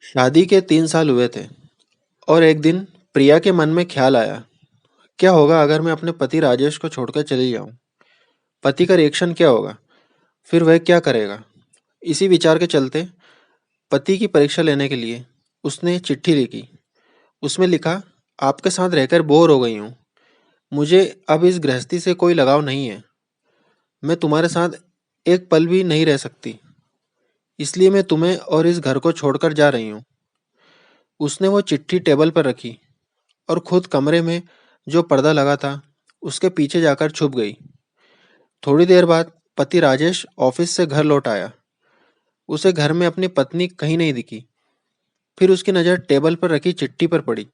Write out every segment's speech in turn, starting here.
शादी के 3 साल हुए थे और एक दिन प्रिया के मन में ख्याल आया, क्या होगा अगर मैं अपने पति राजेश को छोड़कर चली जाऊं? पति का रिएक्शन क्या होगा? फिर वह क्या करेगा? इसी विचार के चलते पति की परीक्षा लेने के लिए उसने चिट्ठी लिखी। उसमें लिखा, आपके साथ रहकर बोर हो गई हूँ। मुझे अब इस गृहस्थी से कोई लगाव नहीं है। मैं तुम्हारे साथ एक पल भी नहीं रह सकती। इसलिए मैं तुम्हें और इस घर को छोड़कर जा रही हूँ। उसने वो चिट्ठी टेबल पर रखी और खुद कमरे में जो पर्दा लगा था उसके पीछे जाकर छुप गई। थोड़ी देर बाद पति राजेश ऑफिस से घर लौट आया। उसे घर में अपनी पत्नी कहीं नहीं दिखी। फिर उसकी नज़र टेबल पर रखी चिट्ठी पर पड़ी।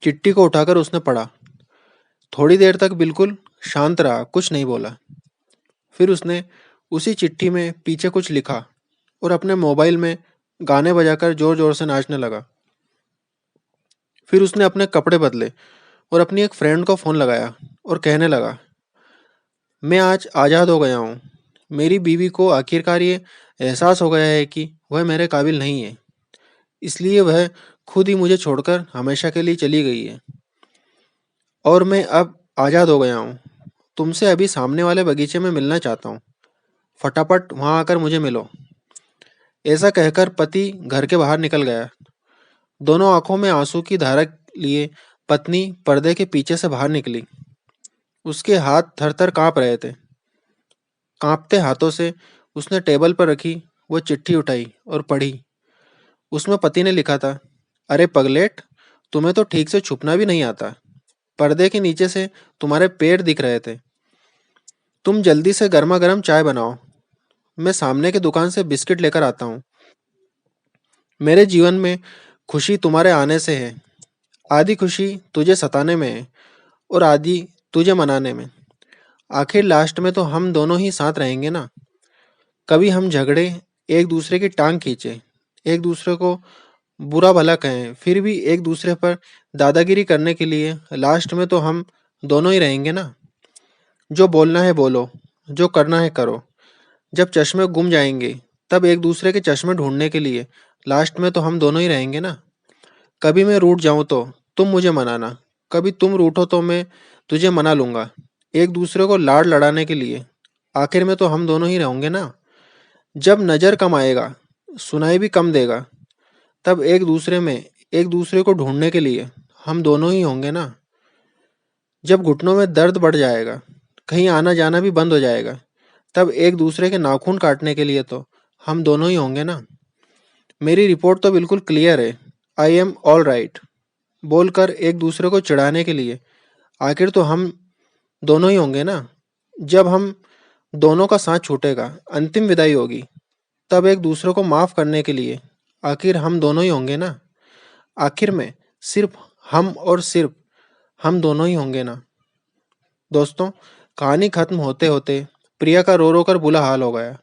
चिट्ठी को उठाकर उसने पढ़ा। थोड़ी देर तक बिल्कुल शांत रहा, कुछ नहीं बोला। फिर उसने उसी चिट्ठी में पीछे कुछ लिखा और अपने मोबाइल में गाने बजाकर जोर जोर से नाचने लगा। फिर उसने अपने कपड़े बदले और अपनी एक फ्रेंड को फ़ोन लगाया और कहने लगा, मैं आज आज़ाद हो गया हूँ। मेरी बीवी को आखिरकार ये एहसास हो गया है कि वह मेरे काबिल नहीं है। इसलिए वह खुद ही मुझे छोड़कर हमेशा के लिए चली गई है और मैं अब आज़ाद हो गया हूँ। तुमसे अभी सामने वाले बगीचे में मिलना चाहता हूँ। फटाफट वहाँ आकर मुझे मिलो। ऐसा कहकर पति घर के बाहर निकल गया। दोनों आंखों में आंसू की धारा लिए पत्नी पर्दे के पीछे से बाहर निकली। उसके हाथ थर-थर काँप रहे थे। काँपते हाथों से उसने टेबल पर रखी वो चिट्ठी उठाई और पढ़ी। उसमें पति ने लिखा था, अरे पगलेट, तुम्हें तो ठीक से छुपना भी नहीं आता। पर्दे के नीचे से तुम्हारे पैर दिख रहे थे। तुम जल्दी से गर्मा गर्म चाय बनाओ। मैं सामने की दुकान से बिस्किट लेकर आता हूँ। मेरे जीवन में खुशी तुम्हारे आने से है। आधी खुशी तुझे सताने में है और आधी तुझे मनाने में। आखिर लास्ट में तो हम दोनों ही साथ रहेंगे ना। कभी हम झगड़े, एक दूसरे की टांग खींचे, एक दूसरे को बुरा भला कहें, फिर भी एक दूसरे पर दादागिरी करने के लिए लास्ट में तो हम दोनों ही रहेंगे ना। जो बोलना है बोलो, जो करना है करो। जब चश्मे गुम जाएंगे तब एक दूसरे के चश्मे ढूंढने के लिए लास्ट में तो हम दोनों ही रहेंगे ना। कभी मैं रूठ जाऊं तो तुम मुझे मनाना, कभी तुम रूठो तो मैं तुझे मना लूंगा। एक दूसरे को लाड़ लड़ाने के लिए आखिर में तो हम दोनों ही रहेंगे ना। जब नजर कम आएगा, सुनाई भी कम देगा, तब एक दूसरे को ढूंढने के लिए हम दोनों ही होंगे ना। जब घुटनों में दर्द बढ़ जाएगा, कहीं आना जाना भी बंद हो जाएगा, तब एक दूसरे के नाखून काटने के लिए तो हम दोनों ही होंगे ना। मेरी रिपोर्ट तो बिल्कुल क्लियर है, आई एम ऑल राइट बोलकर एक दूसरे को चिढ़ाने के लिए आखिर तो हम दोनों ही होंगे ना। जब हम दोनों का साथ छूटेगा, अंतिम विदाई होगी, तब एक दूसरे को माफ करने के लिए आखिर हम दोनों ही होंगे ना। आखिर में सिर्फ हम और सिर्फ हम दोनों ही होंगे ना। दोस्तों, कहानी खत्म होते होते प्रिया का रो रो कर बुरा हाल हो गया।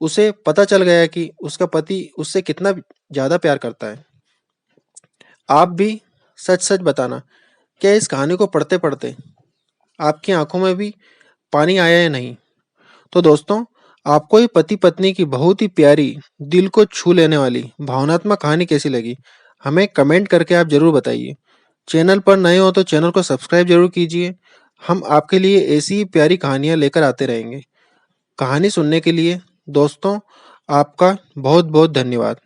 उसे पता चल गया कि उसका पति उससे कितना ज्यादा प्यार करता है। आप भी सच सच बताना, क्या इस कहानी को पढ़ते पढ़ते आपकी आंखों में भी पानी आया या नहीं? तो दोस्तों, आपको ये पति पत्नी की बहुत ही प्यारी, दिल को छू लेने वाली भावनात्मक कहानी कैसी लगी? हमें कमेंट करके आप जरूर बताइए। चैनल पर नए हो तो चैनल को सब्सक्राइब जरूर कीजिए। हम आपके लिए ऐसी ही प्यारी कहानियां लेकर आते रहेंगे। कहानी सुनने के लिए दोस्तों आपका बहुत बहुत धन्यवाद।